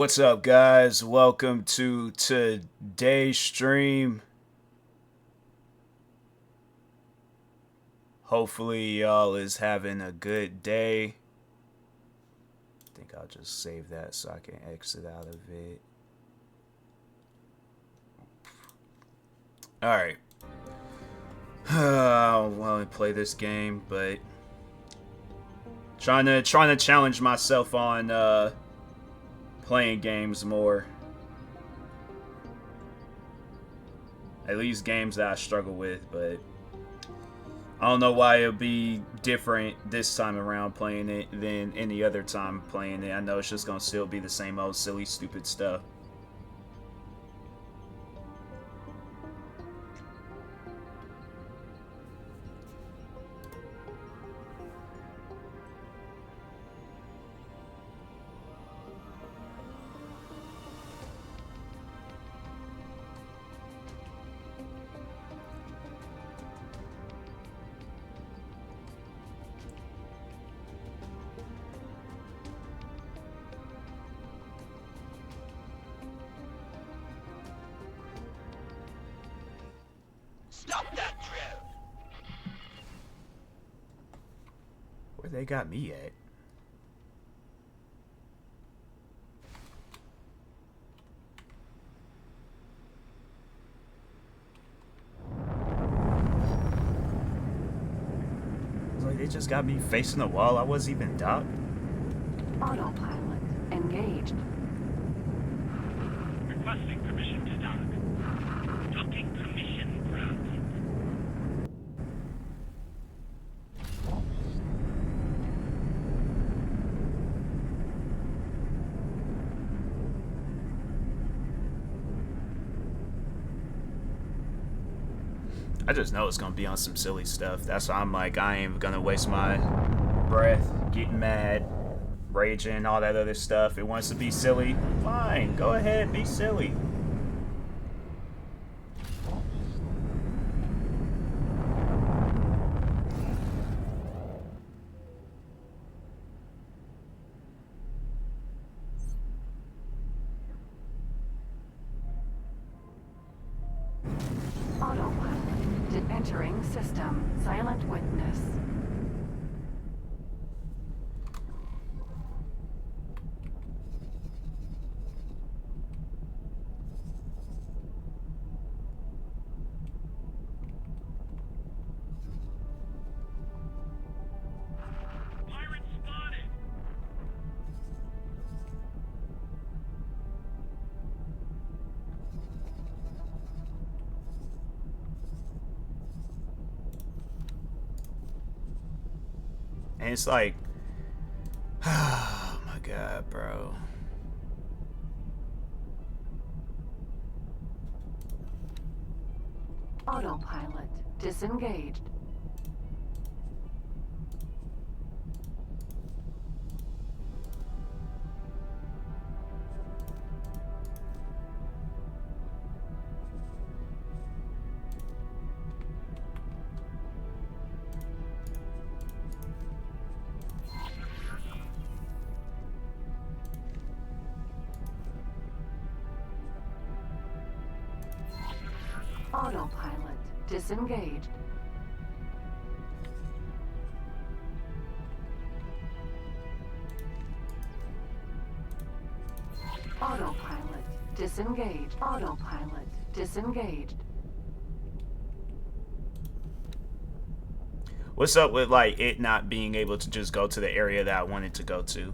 What's up, guys? Welcome to today's stream. Hopefully, y'all is having a good day. I think I'll just save that so I can exit out of it. All right. I don't want to play this game, but trying to challenge myself on playing games more. At least games that I struggle with, but I don't know why it'll be different this time around playing it than any other time playing it. I know it's just gonna still be the same old silly, stupid stuff. Stop that drill! Where they got me at? It's like they just got me facing the wall. I wasn't even docked. Autopilot engaged. Requesting permission to dock. Docking permission granted. I just know it's gonna be on some silly stuff. That's why I'm like, I ain't gonna waste my breath getting mad, raging, all that other stuff. It wants to be silly. Fine, go ahead, be silly. Autopilot entering system. Silent witness. Pirate spotted! And it's like, oh my god, bro. Autopilot disengaged. Autopilot disengaged. Autopilot disengaged. Autopilot disengaged. What's up with like it not being able to just go to the area that I wanted to go to?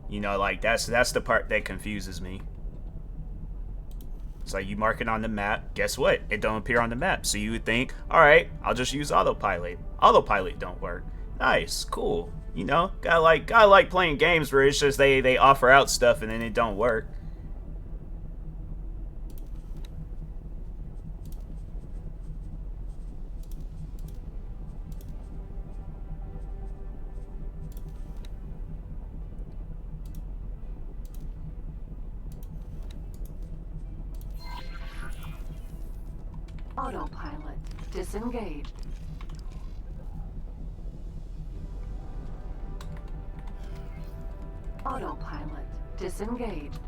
You know, like that's the part that confuses me. It's like you mark it on the map. Guess what? It don't appear on the map. So you would think, all right, I'll just use autopilot. Autopilot don't work. Nice, cool. You know, gotta like playing games where it's just they offer out stuff and then it don't work. Autopilot disengaged. Autopilot disengaged.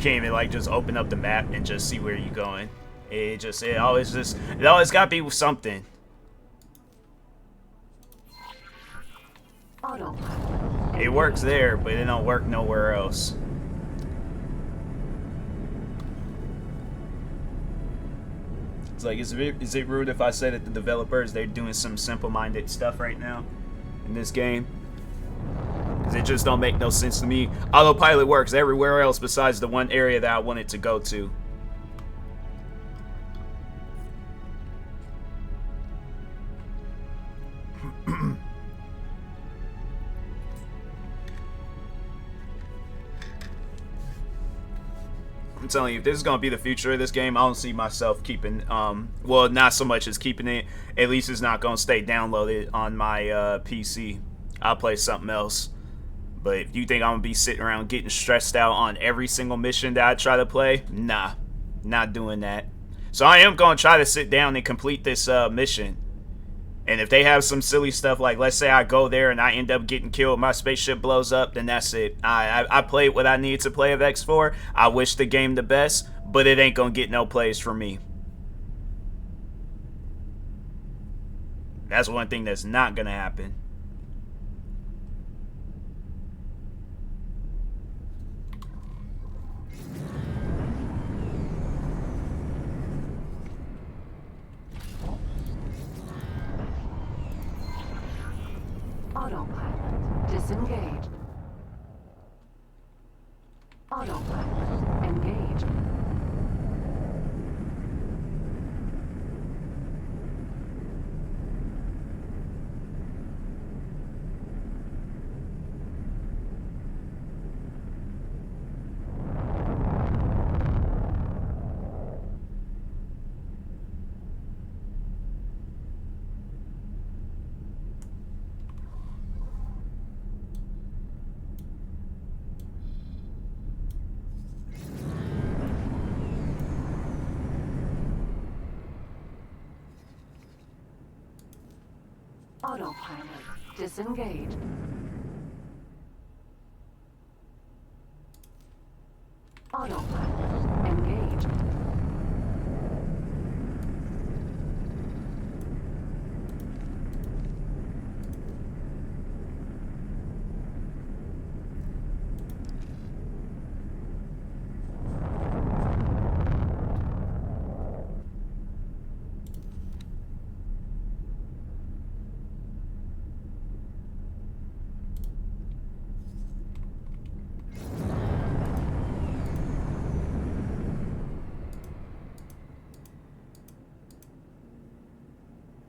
can't even like just open up the map and just see where you're going. It always gotta be something. Autopilot. It works there, but it don't work nowhere else. It's like, is it rude if I say that the developers, they're doing some simple-minded stuff right now in this game? Because it just don't make no sense to me. Autopilot works everywhere else besides the one area that I want it to go to. I'm telling you, if this is gonna be the future of this game, I don't see myself keeping, well, not so much as keeping it. At least it's not gonna stay downloaded on my PC. I'll play something else. But if you think I'm gonna be sitting around getting stressed out on every single mission that I try to play, nah, not doing that. So I am gonna try to sit down and complete this mission. And if they have some silly stuff, like let's say I go there and I end up getting killed, my spaceship blows up, then that's it. I played what I needed to play of X4. I wish the game the best, but it ain't gonna get no plays from me. That's one thing that's not gonna happen. Autopilot. Disengage. Autopilot. Engage. Autopilot. Disengage. Autopilot. Engage.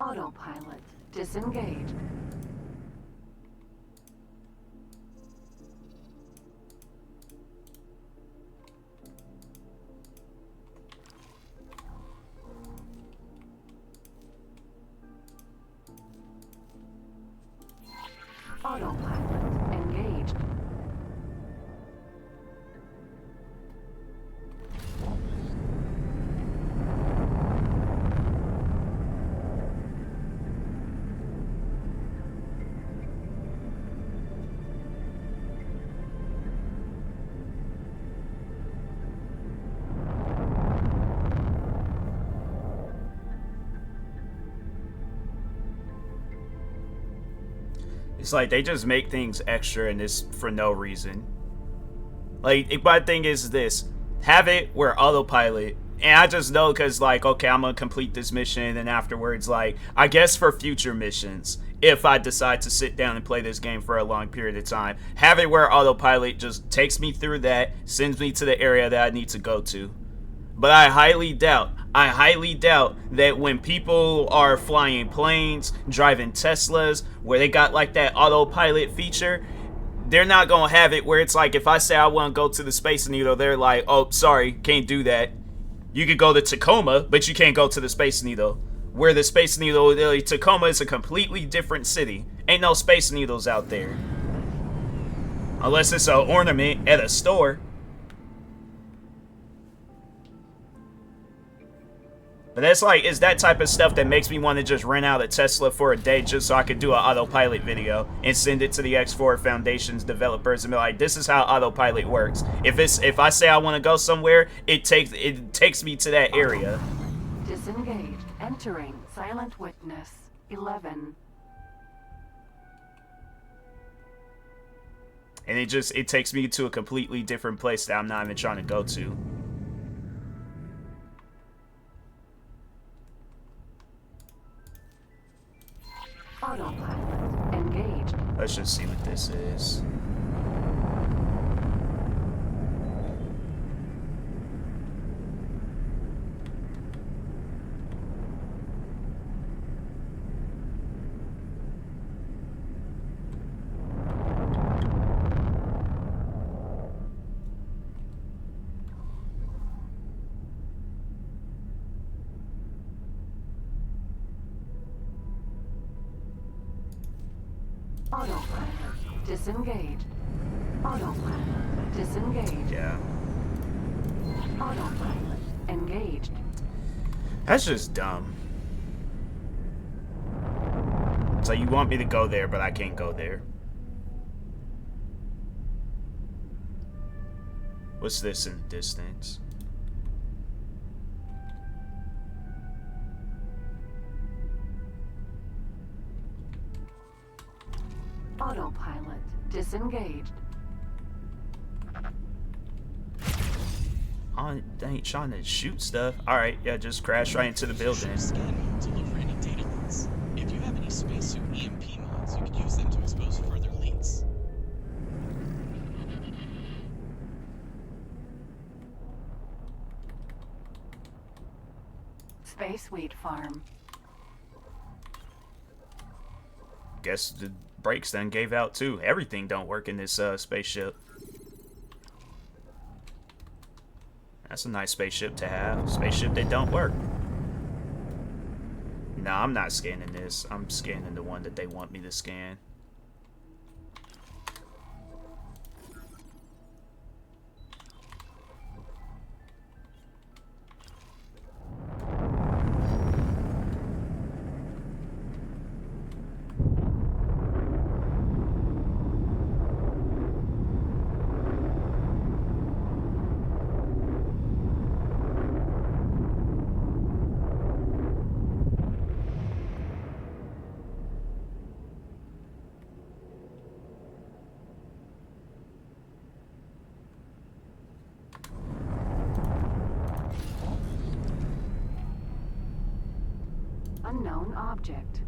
Autopilot. Disengage. Autopilot. Engage. It's like they just make things extra in this for no reason. Like, my thing is this. Have it where autopilot, and I just know because, like, okay, I'm going to complete this mission, and afterwards, like, I guess for future missions, if I decide to sit down and play this game for a long period of time, have it where autopilot just takes me through that, sends me to the area that I need to go to. But I highly doubt that when people are flying planes, driving Teslas, where they got like that autopilot feature, they're not going to have it where it's like if I say I want to go to the Space Needle, they're like, oh, sorry, can't do that. You could go to Tacoma, but you can't go to the Space Needle. Where the Space Needle, Tacoma is a completely different city. Ain't no Space Needles out there. Unless it's an ornament at a store. But But that's like, it's that type of stuff that makes me want to just rent out a Tesla for a day just so I could do an autopilot video and send it to the X4 Foundation's developers and be like, this is how autopilot works. If I say I want to go somewhere, it takes me to that area. Disengaged. Entering silent witness. 11. And it takes me to a completely different place that I'm not even trying to go to. Autopilot engaged. Let's just see what this is. Autopilot disengaged. Autopilot disengaged. Yeah. Autopilot engaged. That's just dumb. So you want me to go there, but I can't go there. What's this in the distance? Autopilot disengaged. I ain't trying to shoot stuff. Alright, yeah, just crash right into the building. Scan mode to look for any data leaks. If you have any spacesuit EMP mods, you could use them to expose further leaks. Space wheat farm. Guess the brakes then gave out too. Everything don't work in this spaceship. That's a nice spaceship to have. Spaceship that don't work. No, I'm not scanning this. I'm scanning the one that they want me to scan. Unknown object.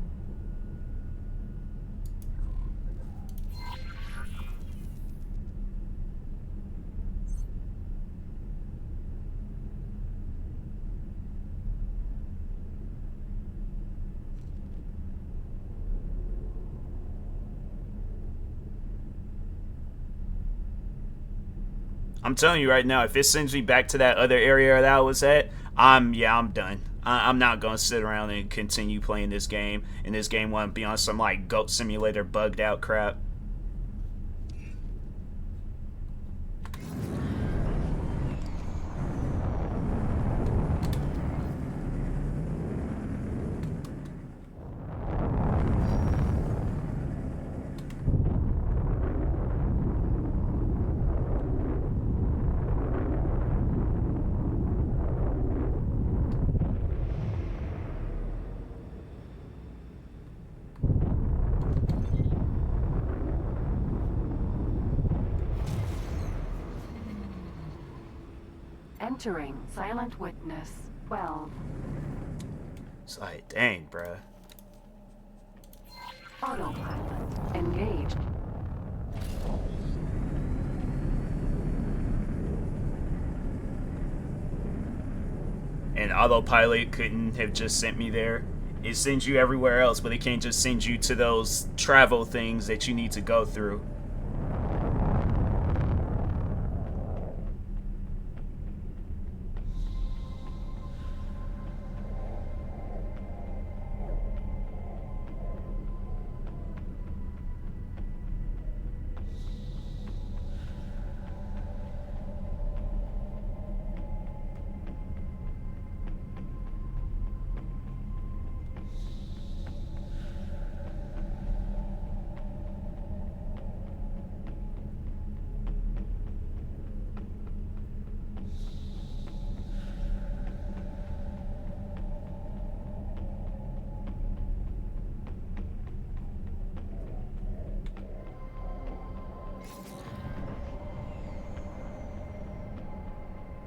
I'm telling you right now, if it sends me back to that other area that I was at, I'm done. I'm not gonna sit around and continue playing this game, and this game won't be on some like goat simulator bugged out crap. Entering silent witness. 12. It's like, dang, bruh. Autopilot engaged. And autopilot couldn't have just sent me there. It sends you everywhere else, but it can't just send you to those travel things that you need to go through.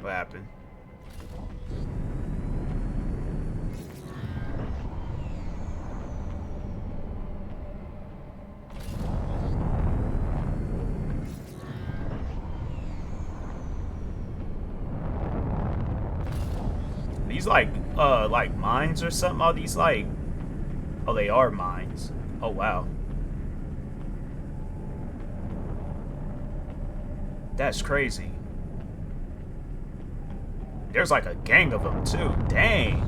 What happened? These like mines or something? All these like, oh, they are mines. Oh wow, that's crazy. There's like a gang of them too. Dang.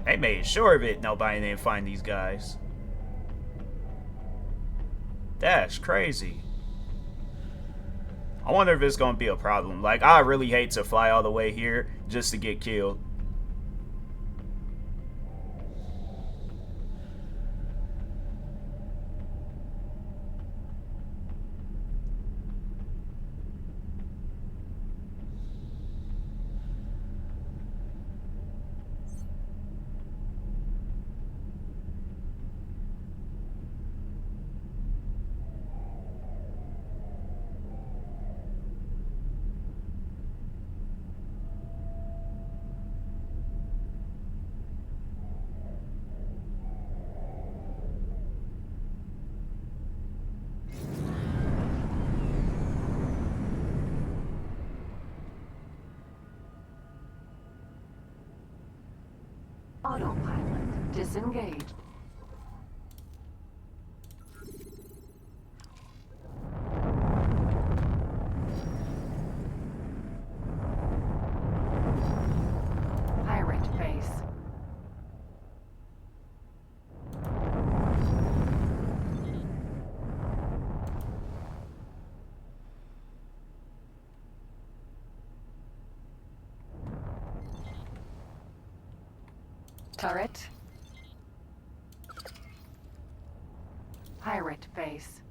They made sure of it. Nobody didn't find these guys. That's crazy. I wonder if it's gonna be a problem. Like, I really hate to fly all the way here just to get killed. Autopilot disengaged. Pirate base. Turret. Pirate base.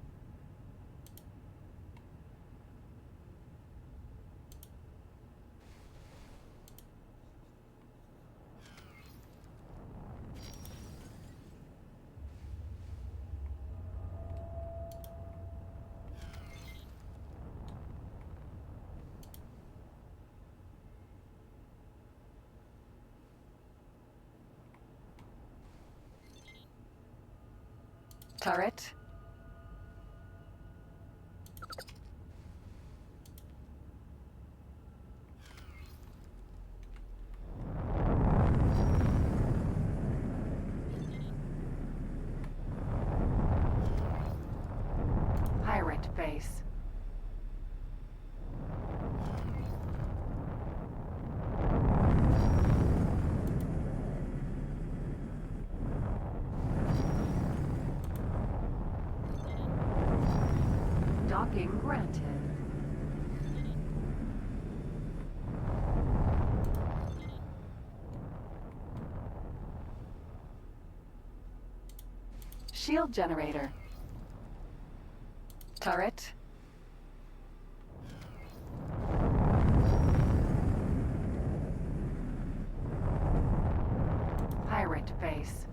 Turret. Pirate base. Docking granted. Shield generator. Turret. Pirate base.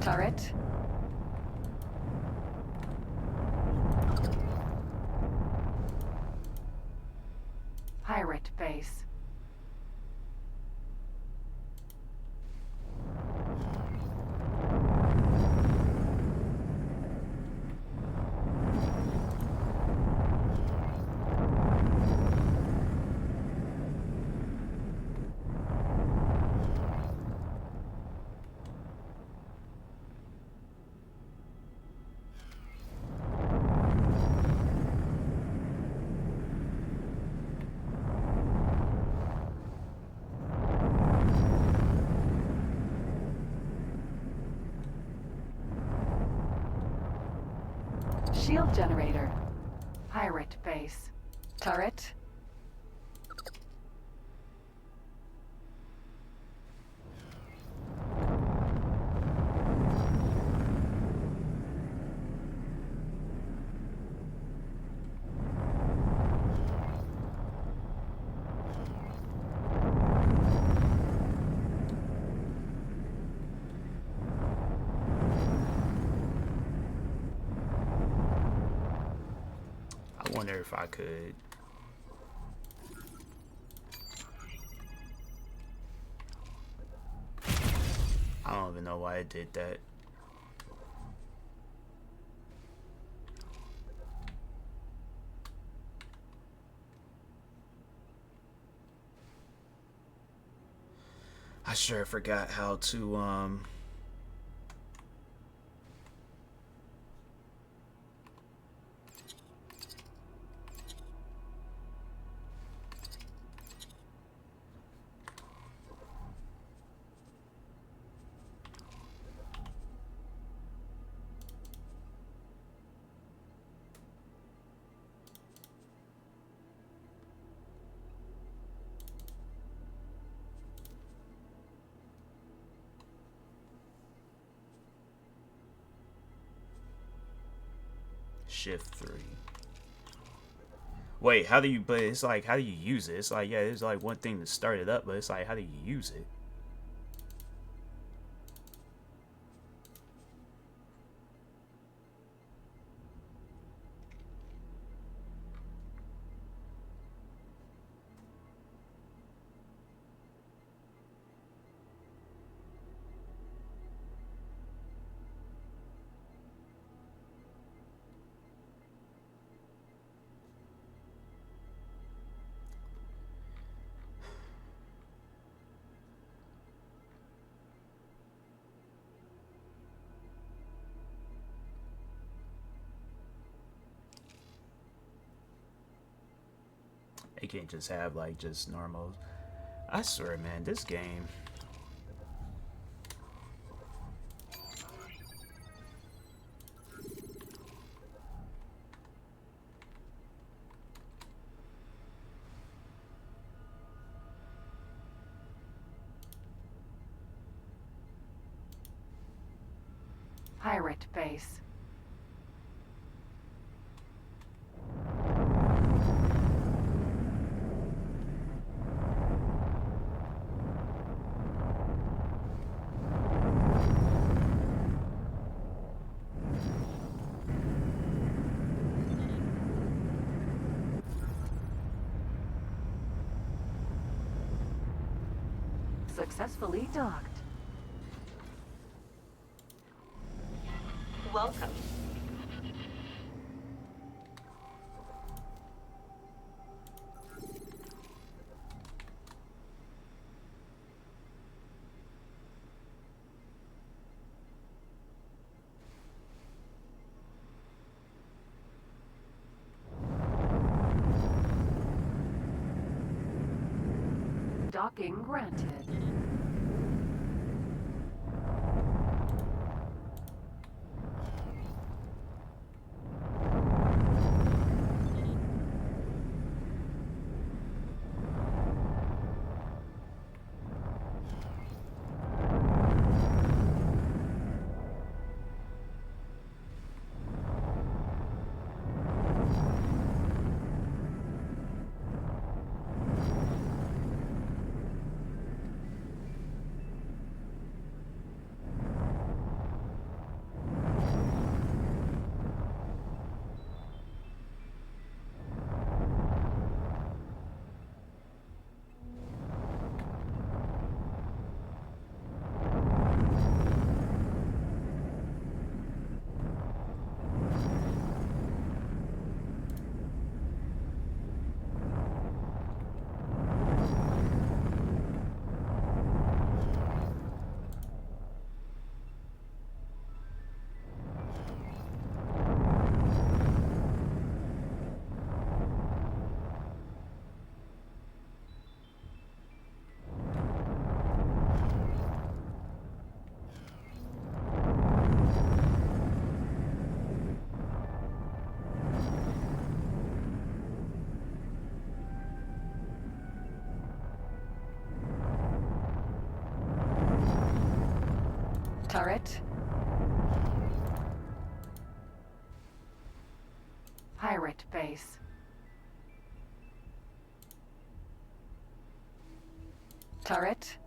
Turret. Pirate base. Shield generator. Pirate base. Turret. I wonder if I could. I don't even know why I did that. I sure forgot how to shift 3. Wait, how do you, but it's like, how do you use it? It's like, yeah, there's like one thing to start it up, but it's like, how do you use it? They can't just have like just normal. I swear, man, this game. Pirate base. Successfully docked. Welcome. Docking granted. Turret. Pirate base. Turret.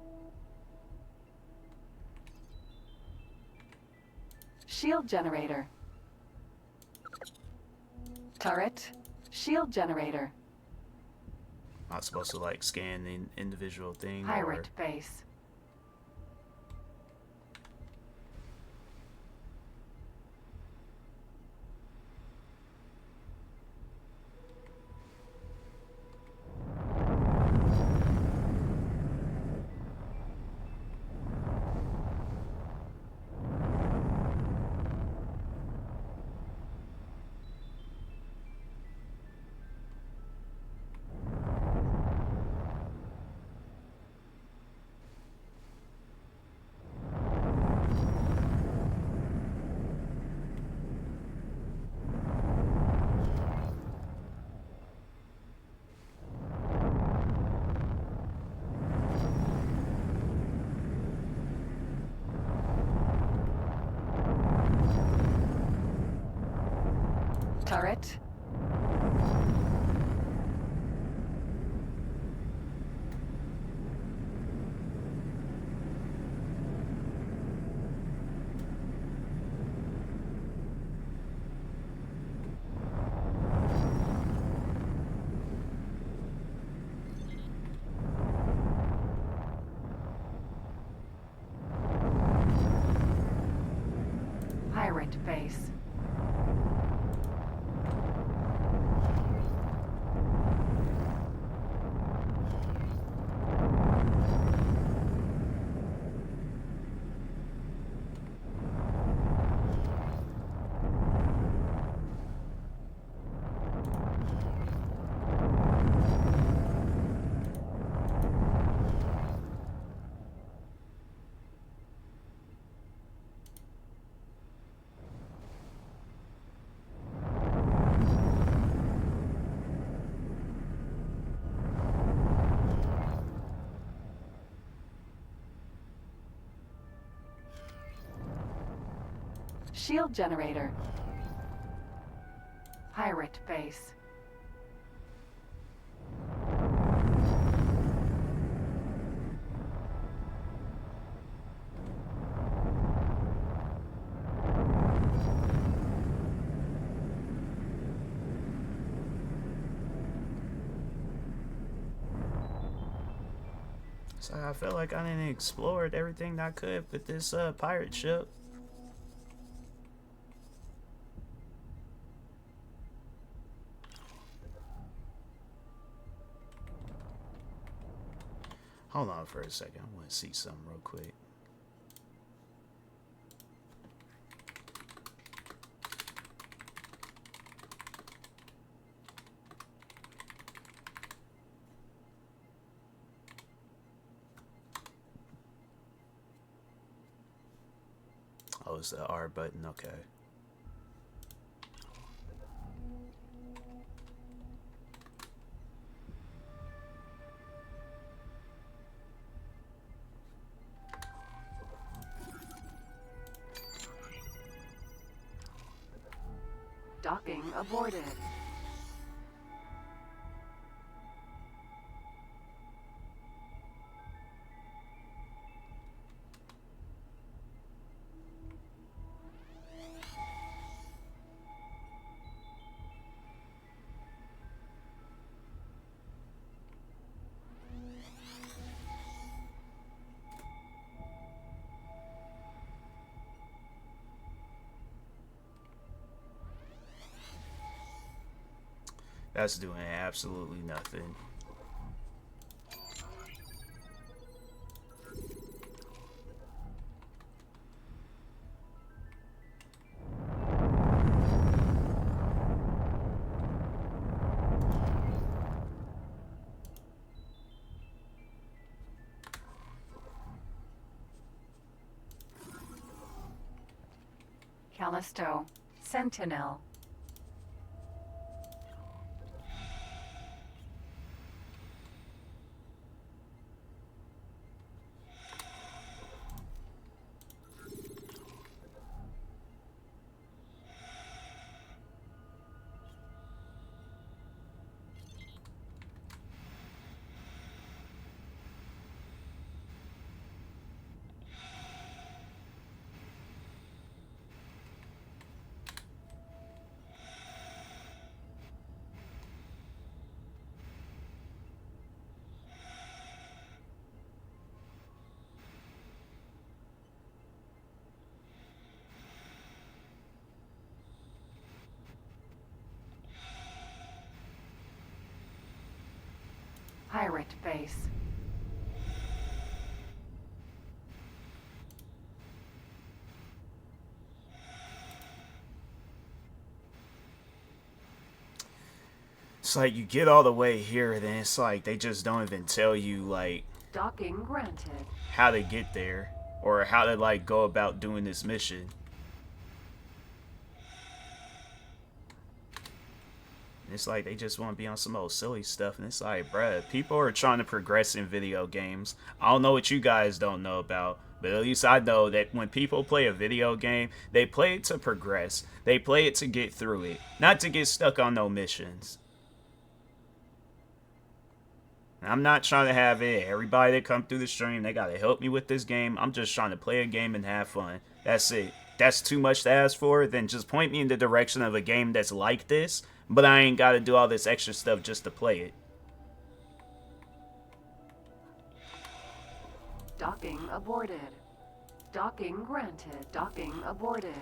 Shield generator. Turret. Shield generator. Not supposed to like scan the individual thing or Pirate base. Turret. Pirate base. Shield generator. Pirate base. so I feel like I didn't explore everything that I could with this pirate ship. Hold on for a second. I want to see something real quick. Oh, it's the R button. Okay. Docking aborted. That's doing absolutely nothing. Callisto. Sentinel. Pirate base. It's like you get all the way here, then it's like they just don't even tell you like Docking granted. how to get there or how to like go about doing this mission. And it's like they just want to be on some old silly stuff, and it's like, bruh, people are trying to progress in video games. I don't know what you guys don't know about, but at least I know that when people play a video game, they play it to progress. They play it to get through it, not to get stuck on no missions. I'm not trying to have it. Everybody that come through the stream, they gotta help me with this game. I'm just trying to play a game and have fun. That's it. That's too much to ask for. Then just point me in the direction of a game that's like this, but I ain't gotta do all this extra stuff just to play it. Docking aborted. Docking granted. Docking aborted.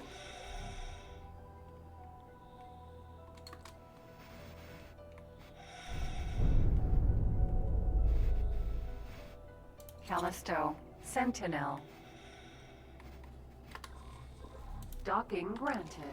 Callisto. Sentinel. Docking granted.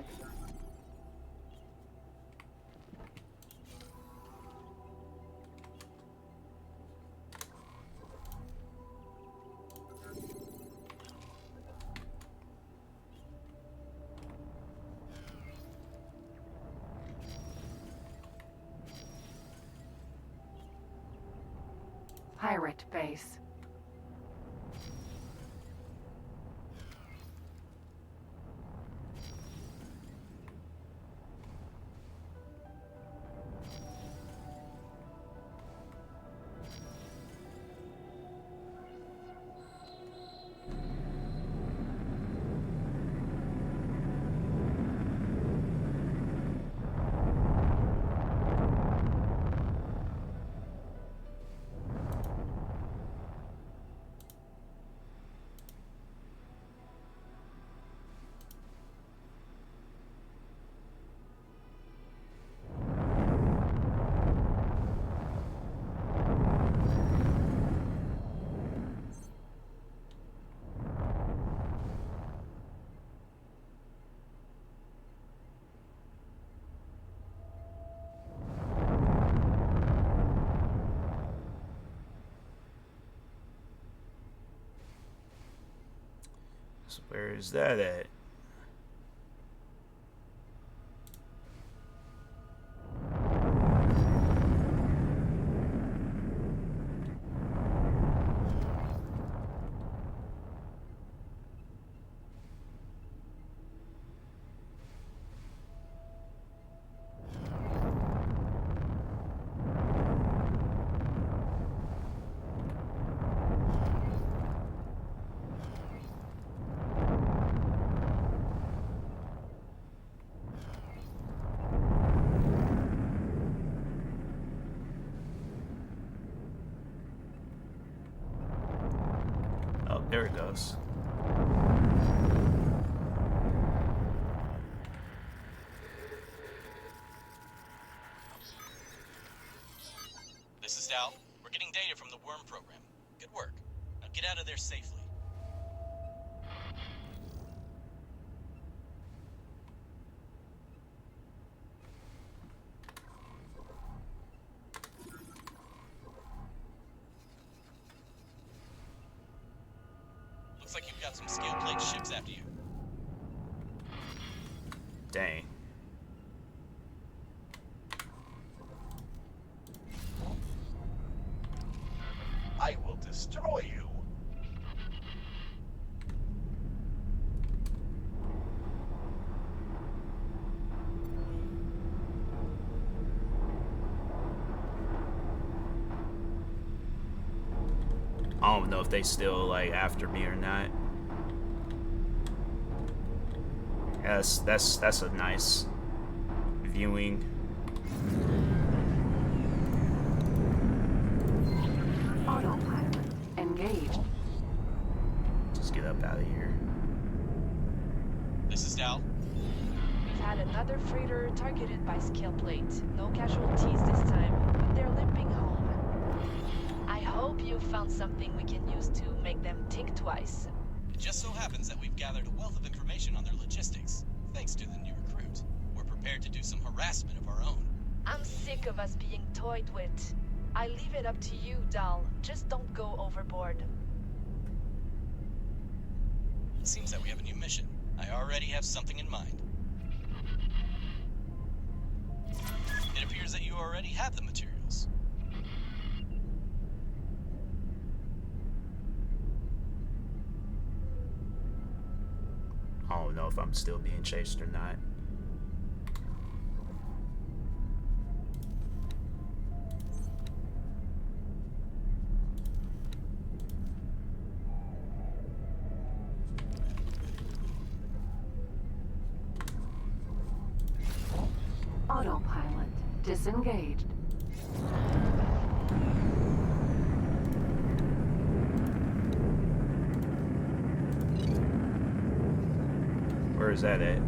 Pirate base. So where is that at? Oh, there it goes. This is Dal. We're getting data from the worm program. Good work. Now get out of there safely. Looks like you've got some scale plate ships after you. Dang. I will destroy you. I don't know if they still like after me or not. Yes, that's a nice viewing. Autopilot. Engaged. Just get up out of here. This is Dal. We've had another freighter targeted by scale plate. No casualties this time, but they're limping home. hope you found something we can use to make them think twice. It just so happens that we've gathered a wealth of information on their logistics, thanks to the new recruit. We're prepared to do some harassment of our own. I'm sick of us being toyed with. I leave it up to you, Dal. Just don't go overboard. It seems that we have a new mission. I already have something in mind. It appears that you already have the materials. I don't know if I'm still being chased or not. Autopilot disengaged. Where is that at?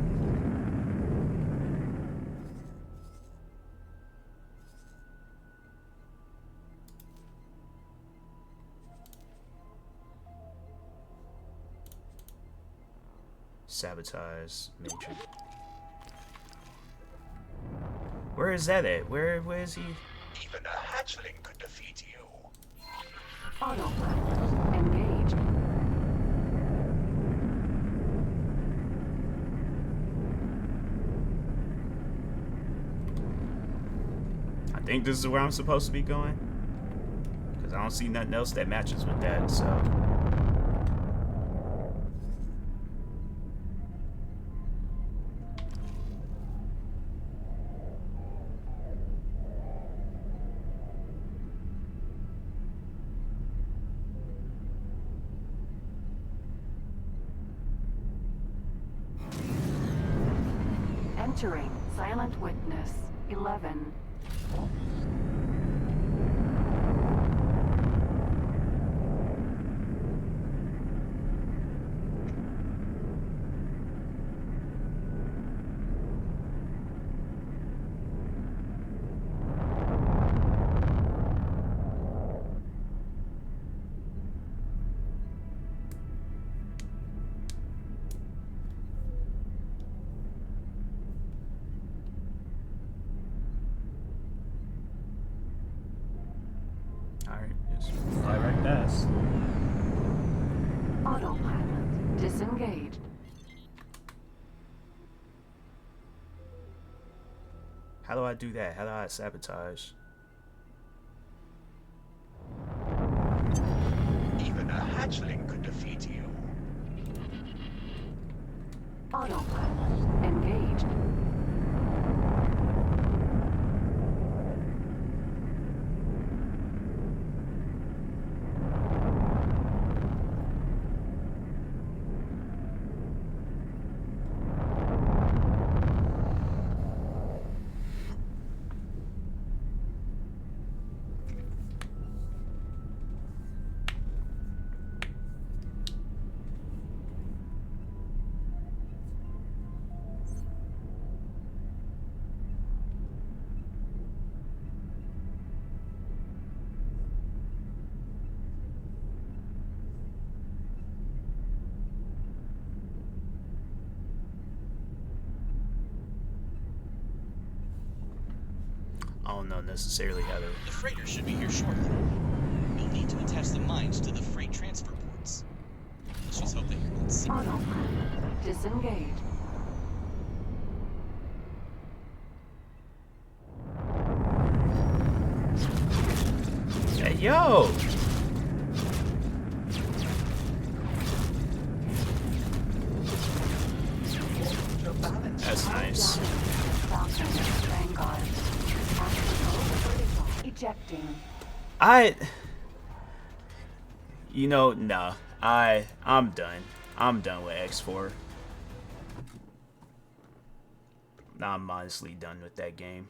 Sabotage matrix. Where is that at? Where is he? Even a hatchling could defeat you. Autopilot engaged. I think this is where I'm supposed to be going. Because I don't see nothing else that matches with that, so. Entering Silent Witness 11. Alright, just fly right past. Autopilot disengaged. How do I do that? How do I sabotage? Even a hatchling could defeat you. Autopilot engaged. I don't know necessarily how to. The freighter should be here shortly. You'll need to attach the mines to the freight transfer ports. Let's just hope that you're not sick. Autopilot disengaged. Hey, yo! That's nice. Falcon Vanguard. Ejecting. You know, no. I'm done. I'm done with X4. I'm honestly done with that game.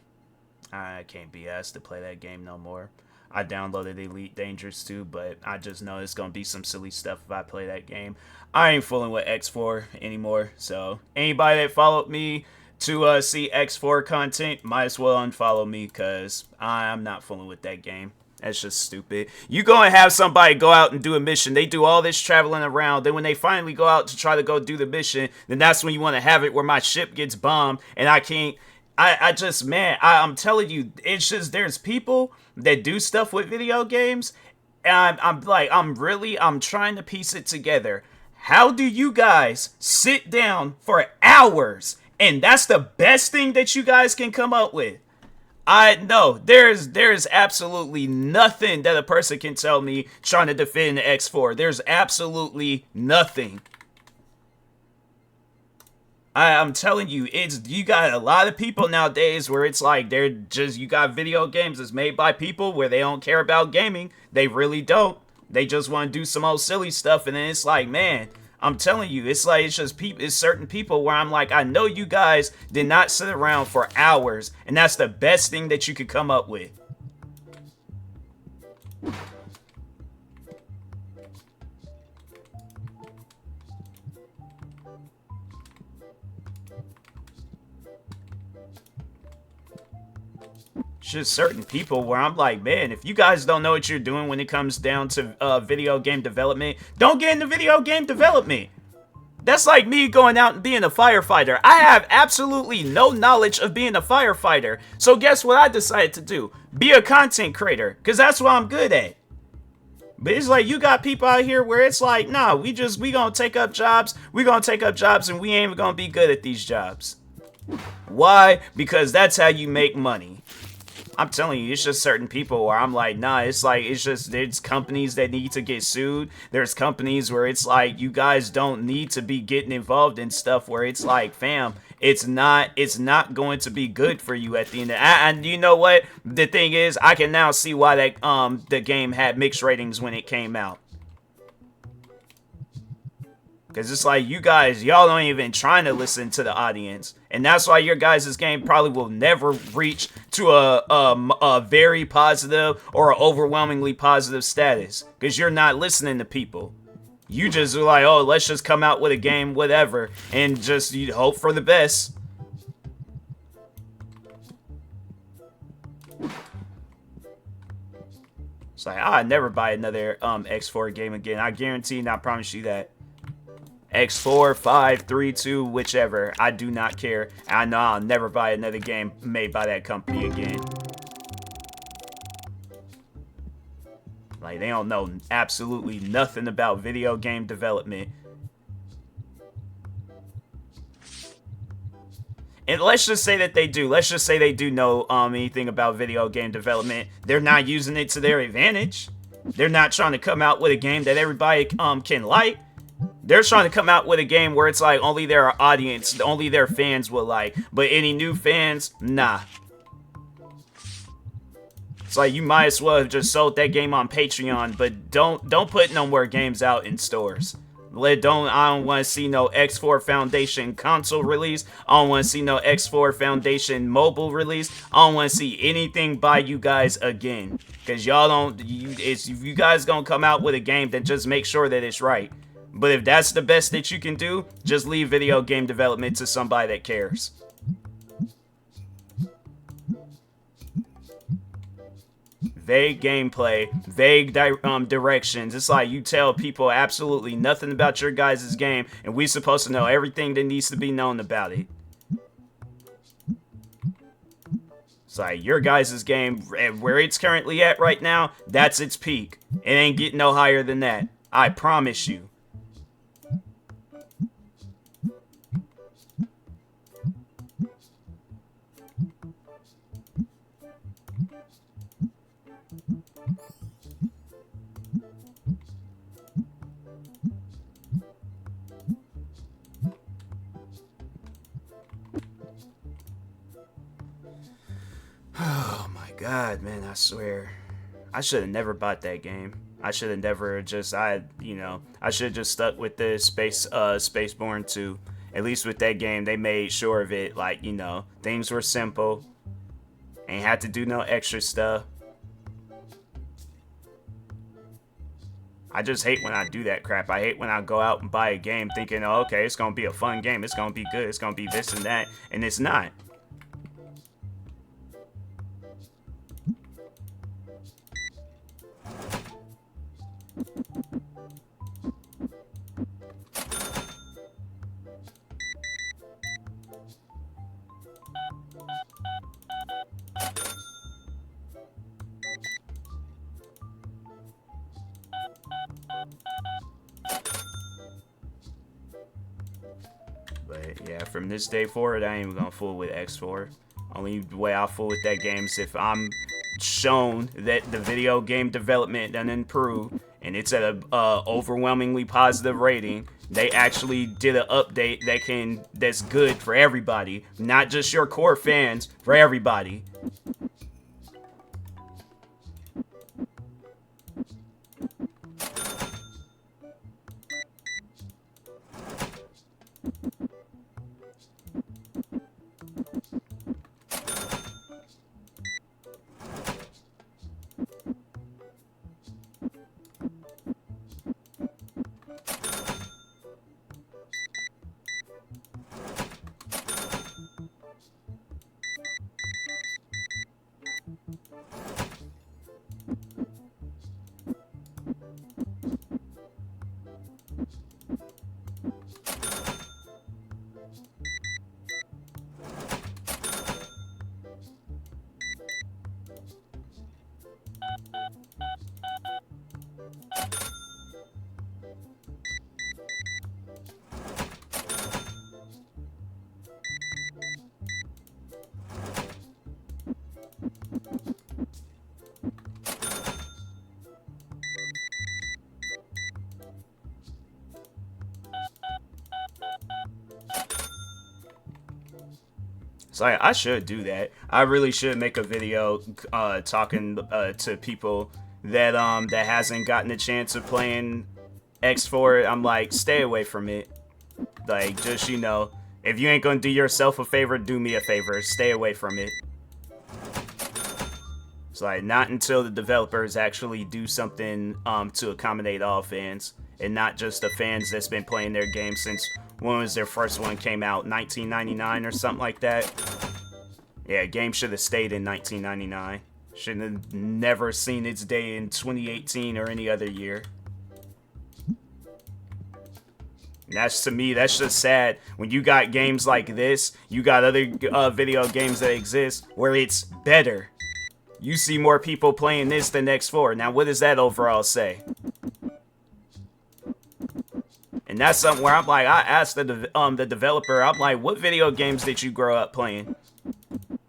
I can't be asked to play that game no more. I downloaded Elite Dangerous too, but I just know it's gonna be some silly stuff if I play that game. I ain't fooling with X4 anymore. So anybody that followed me to see X4 content might as well unfollow me, because I'm not fooling with that game. That's just stupid. You go and have somebody go out and do a mission. They do all this traveling around. Then when they finally go out to try to go do the mission, then that's when you want to have it where my ship gets bombed and I can't. I'm telling you, it's just there's people that do stuff with video games, and I'm trying to piece it together. How do you guys sit down for hours and that's the best thing that you guys can come up with? I know there's absolutely nothing that a person can tell me trying to defend the X4. There's absolutely nothing. I'm telling you, you got a lot of people nowadays where it's like you got video games that's made by people where they don't care about gaming. They really don't. They just want to do some old silly stuff, and then it's like, man, I'm telling you, it's certain people where I'm like, I know you guys did not sit around for hours, and that's the best thing that you could come up with. Just certain people where I'm like, man, if you guys don't know what you're doing when it comes down to video game development, don't get into video game development. That's like me going out and being a firefighter. I have absolutely no knowledge of being a firefighter. So guess what I decided to do? Be a content creator, because that's what I'm good at. But it's like you got people out here where it's like, nah, we gonna take up jobs. We gonna take up jobs and we ain't even gonna be good at these jobs. Why? Because that's how you make money. I'm telling you, it's just certain people where I'm like, nah, it's companies that need to get sued. There's companies where it's like, you guys don't need to be getting involved in stuff where it's like, fam, it's not going to be good for you at the end. And you know what? The thing is, I can now see why that the game had mixed ratings when it came out. Because it's like, y'all don't even trying to listen to the audience. And that's why your guys' game probably will never reach to a very positive or an overwhelmingly positive status. Because you're not listening to people. You just are like, oh, let's just come out with a game, whatever. And just you hope for the best. It's like, I'd never buy another X4 game again. I guarantee and I promise you that. X4, 5, 3, 2, whichever. I do not care. I know I'll never buy another game made by that company again. Like, they don't know absolutely nothing about video game development. And let's just say that they do. Let's just say they do know anything about video game development. They're not using it to their advantage. They're not trying to come out with a game that everybody can like. They're trying to come out with a game where it's like only their audience, only their fans will like. But any new fans, nah. It's like you might as well have just sold that game on Patreon, but don't put no more games out in stores. I don't want to see no X4 Foundation console release. I don't want to see no X4 Foundation mobile release. I don't want to see anything by you guys again. Because y'all don't, if you guys gonna come out with a game, then just make sure that it's right. But if that's the best that you can do, just leave video game development to somebody that cares. Vague gameplay, vague directions. It's like you tell people absolutely nothing about your guys' game, and we supposed to know everything that needs to be known about it. It's like your guys' game, where it's currently at right now, that's its peak. It ain't getting no higher than that. I promise you. Oh my god, man, I swear. I should have never bought that game. I should have never just, I should have just stuck with the Spaceborne 2. At least with that game, they made sure of it, like, things were simple. Ain't had to do no extra stuff. I just hate when I do that crap. I hate when I go out and buy a game thinking, oh, okay, it's gonna be a fun game, it's gonna be good, it's gonna be this and that, and it's not. But yeah, from this day forward, I ain't even gonna fool with X4. Only way I'll fool with that game is if I'm shown that the video game development done improved and it's at a overwhelmingly positive rating. They actually did an update that's good for everybody, not just your core fans, for everybody. So I should do that. I really should make a video talking to people that hasn't gotten a chance of playing X4. I'm like, stay away from it. Like, just, you know, if you ain't gonna do yourself a favor, do me a favor. Stay away from it. It's like, not until the developers actually do something to accommodate all fans, and not just the fans that's been playing their game since, when was their first one came out, 1999 or something like that? Yeah, game should have stayed in 1999. Should have never seen its day in 2018 or any other year. And that's, to me, that's just sad. When you got games like this, you got other video games that exist where it's better. You see more people playing this than X4. Now, what does that overall say? And that's something where I'm like, I asked the developer, I'm like, what video games did you grow up playing?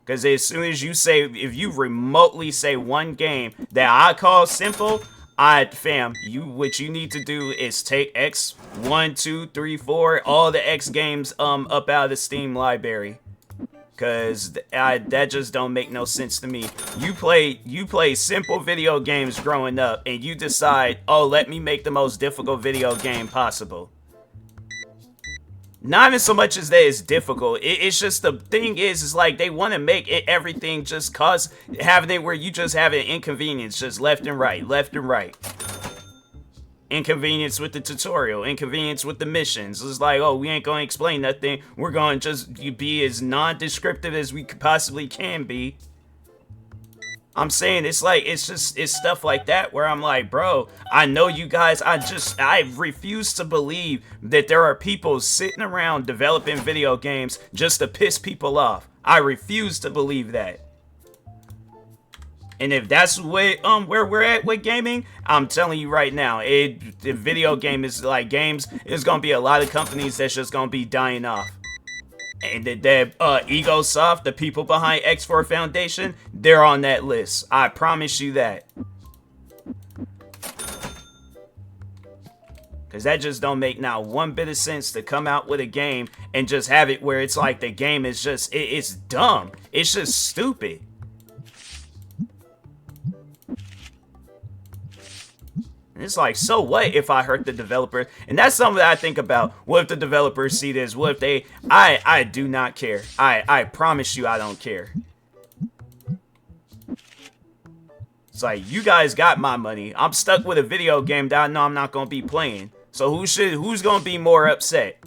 Because as soon as you say, if you remotely say one game that I call simple, fam, what you need to do is take X, 1, 2, 3, 4, all the X games up out of the Steam library. Cause that just don't make no sense to me. You play simple video games growing up, and you decide, oh, let me make the most difficult video game possible. Not even so much as that it's difficult. It's just, the thing is like they want to make everything just cause having it where you just have an inconvenience just left and right, left and right. Inconvenience with the tutorial, inconvenience with the missions. It's like, oh, we ain't gonna explain nothing. We're gonna just be as non-descriptive as we possibly can be. I'm saying it's like, it's stuff like that where I'm like, bro, I know you guys, I refuse to believe that there are people sitting around developing video games just to piss people off. I refuse to believe that. And if that's where we're at with gaming, I'm telling you right now, the video game is like games, there's gonna be a lot of companies that's just gonna be dying off. And that EgoSoft, the people behind X4 Foundation, they're on that list. I promise you that. Because that just don't make not one bit of sense to come out with a game and just have it where it's like the game is just, it's dumb. It's just stupid. And it's like, so what if I hurt the developer? And that's something that I think about. What if the developers see this? What if they... I do not care. I promise you I don't care. It's like, you guys got my money. I'm stuck with a video game that I know I'm not going to be playing. So who's going to be more upset?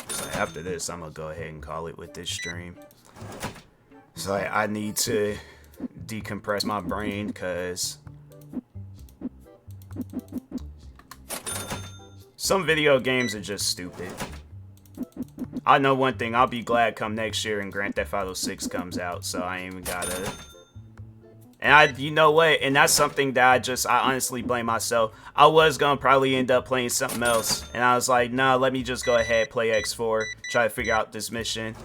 So after this, I'm gonna go ahead and call it with this stream. So I need to decompress my brain because some video games are just stupid. I know one thing, I'll be glad come next year and Grand Theft Auto 6 comes out, so I ain't even gotta. And you know what? And that's something that I honestly blame myself. I was gonna probably end up playing something else, and I was like, nah, let me just go ahead, play X4, try to figure out this mission.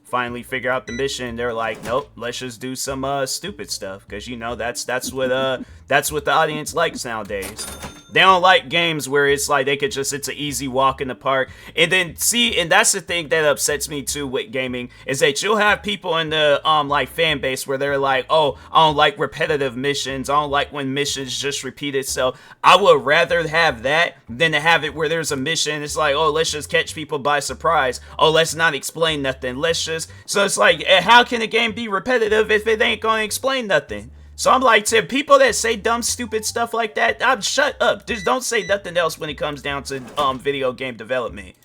Finally figure out the mission. They're like, nope, let's just do some stupid stuff, because you know that's what the audience likes nowadays. They don't like games where it's like it's an easy walk in the park. And then and that's the thing that upsets me too with gaming, is that you'll have people in the like fan base where they're like, oh, I don't like repetitive missions. I don't like when missions just repeat itself. I would rather have that than to have it where there's a mission. It's like, oh, let's just catch people by surprise. Oh, let's not explain nothing. So it's like, how can a game be repetitive if it ain't gonna explain nothing? So I'm like, to people that say dumb, stupid stuff like that, shut up. Just don't say nothing else when it comes down to video game development.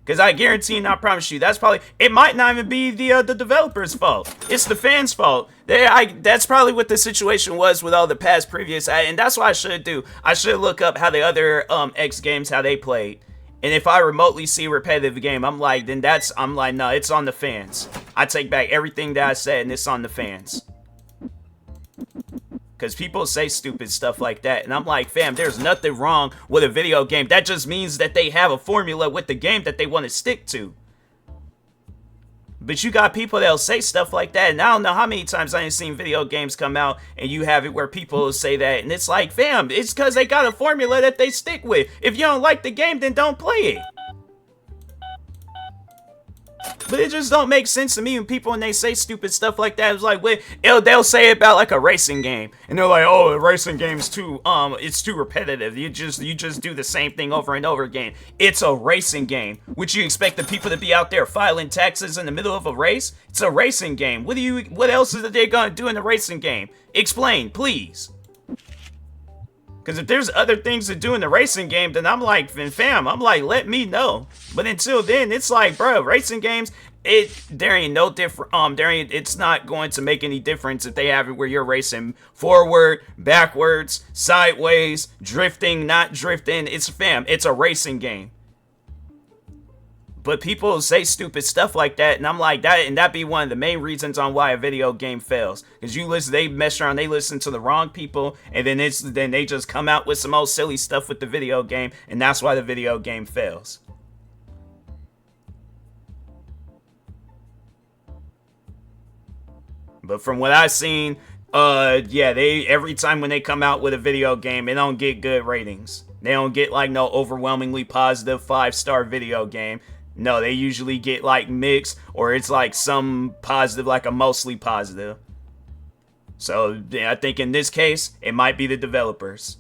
Because I guarantee and I promise you, it might not even be the developer's fault. It's the fans' fault. That's probably what the situation was with all the past previous, and that's what I should do. I should look up how the other X games, how they played. And if I remotely see a repetitive game, I'm like, no, it's on the fans. I take back everything that I said, and it's on the fans. Because people say stupid stuff like that. And I'm like, fam, there's nothing wrong with a video game. That just means that they have a formula with the game that they want to stick to. But you got people that'll say stuff like that. And I don't know how many times I ain't seen video games come out and you have it where people say that. And it's like, fam, it's because they got a formula that they stick with. If you don't like the game, then don't play it. But it just don't make sense to me when when they say stupid stuff like that. It's like, they'll say it about like a racing game, and they're like, oh, a racing game's it's too repetitive. You just do the same thing over and over again. It's a racing game. Would you expect the people to be out there filing taxes in the middle of a race? It's a racing game. What else is they gonna do in the racing game? Explain, please. Because if there's other things to do in the racing game, then I'm like, fam, let me know. But until then, it's like, bro, racing games, there ain't no different. It's not going to make any difference if they have it where you're racing forward, backwards, sideways, drifting, not drifting. It's a racing game. But people say stupid stuff like that, and I'm like, that be one of the main reasons on why a video game fails. Because they mess around, they listen to the wrong people, and then they just come out with some old silly stuff with the video game, and that's why the video game fails. But from what I've seen, every time when they come out with a video game, it don't get good ratings. They don't get like no overwhelmingly positive 5-star video game. No, they usually get like mixed, or it's like some positive, like a mostly positive. So I think in this case, it might be the developers.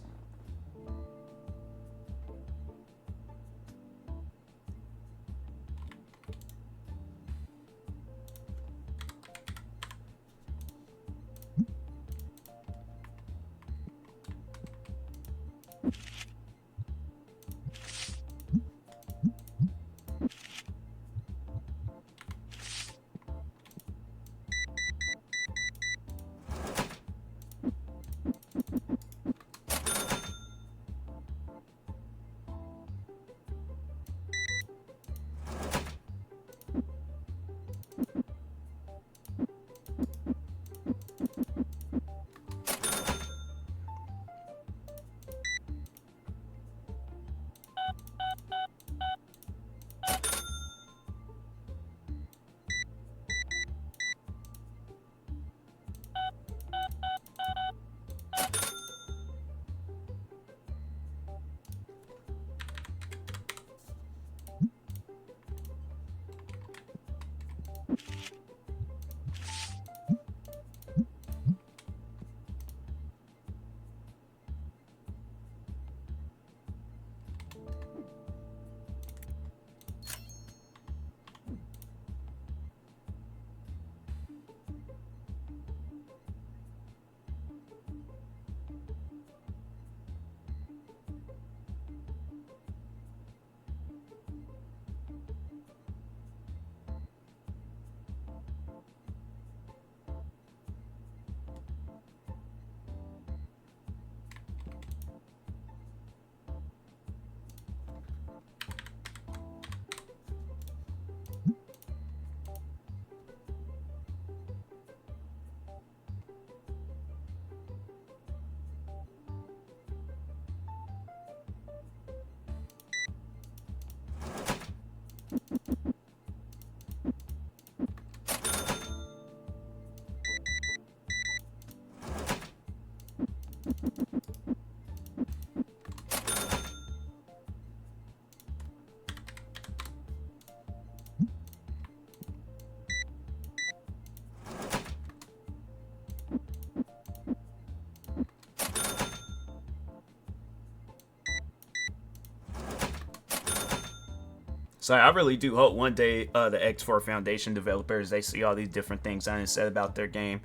So I really do hope one day the X4 Foundation developers, they see all these different things I said about their game.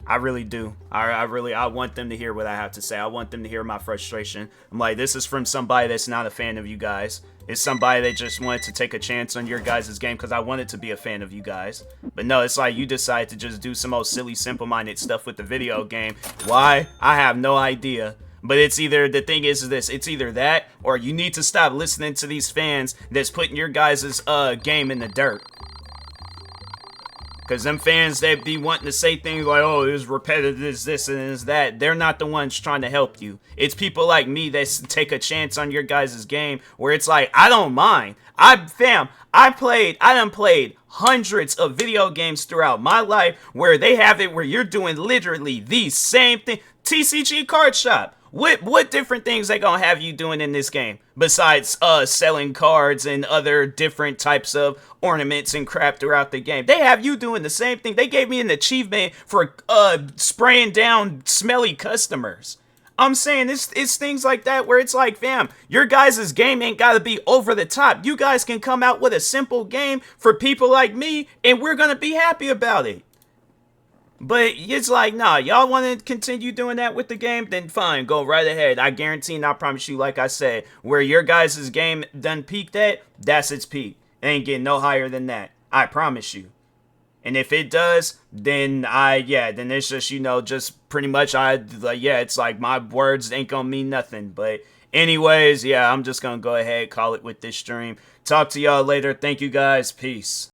I really do. I want them to hear what I have to say. I want them to hear my frustration. I'm like, this is from somebody that's not a fan of you guys. It's somebody that just wanted to take a chance on your guys' game because I wanted to be a fan of you guys. But no, it's like you decide to just do some old silly, simple-minded stuff with the video game. Why? I have no idea. But it's either, the thing is this, it's either that or you need to stop listening to these fans that's putting your guys' game in the dirt. Because them fans, they be wanting to say things like, oh, it's repetitive, this, and it's that. They're not the ones trying to help you. It's people like me that take a chance on your guys' game where it's like, I don't mind. I done played hundreds of video games throughout my life where they have it where you're doing literally the same thing. TCG Card Shop. What different things they gonna have you doing in this game besides selling cards and other different types of ornaments and crap throughout the game? They have you doing the same thing. They gave me an achievement for spraying down smelly customers. I'm saying it's things like that where it's like, fam, your guys' game ain't gotta be over the top. You guys can come out with a simple game for people like me and we're gonna be happy about it. But it's like, nah, y'all want to continue doing that with the game? Then fine, go right ahead. I guarantee and I promise you, like I said, where your guys' game done peaked at, that's its peak. It ain't getting no higher than that. I promise you. And if it does, then then it's just, just pretty much, it's like my words ain't gonna mean nothing. But anyways, I'm just gonna go ahead, call it with this stream. Talk to y'all later. Thank you guys. Peace.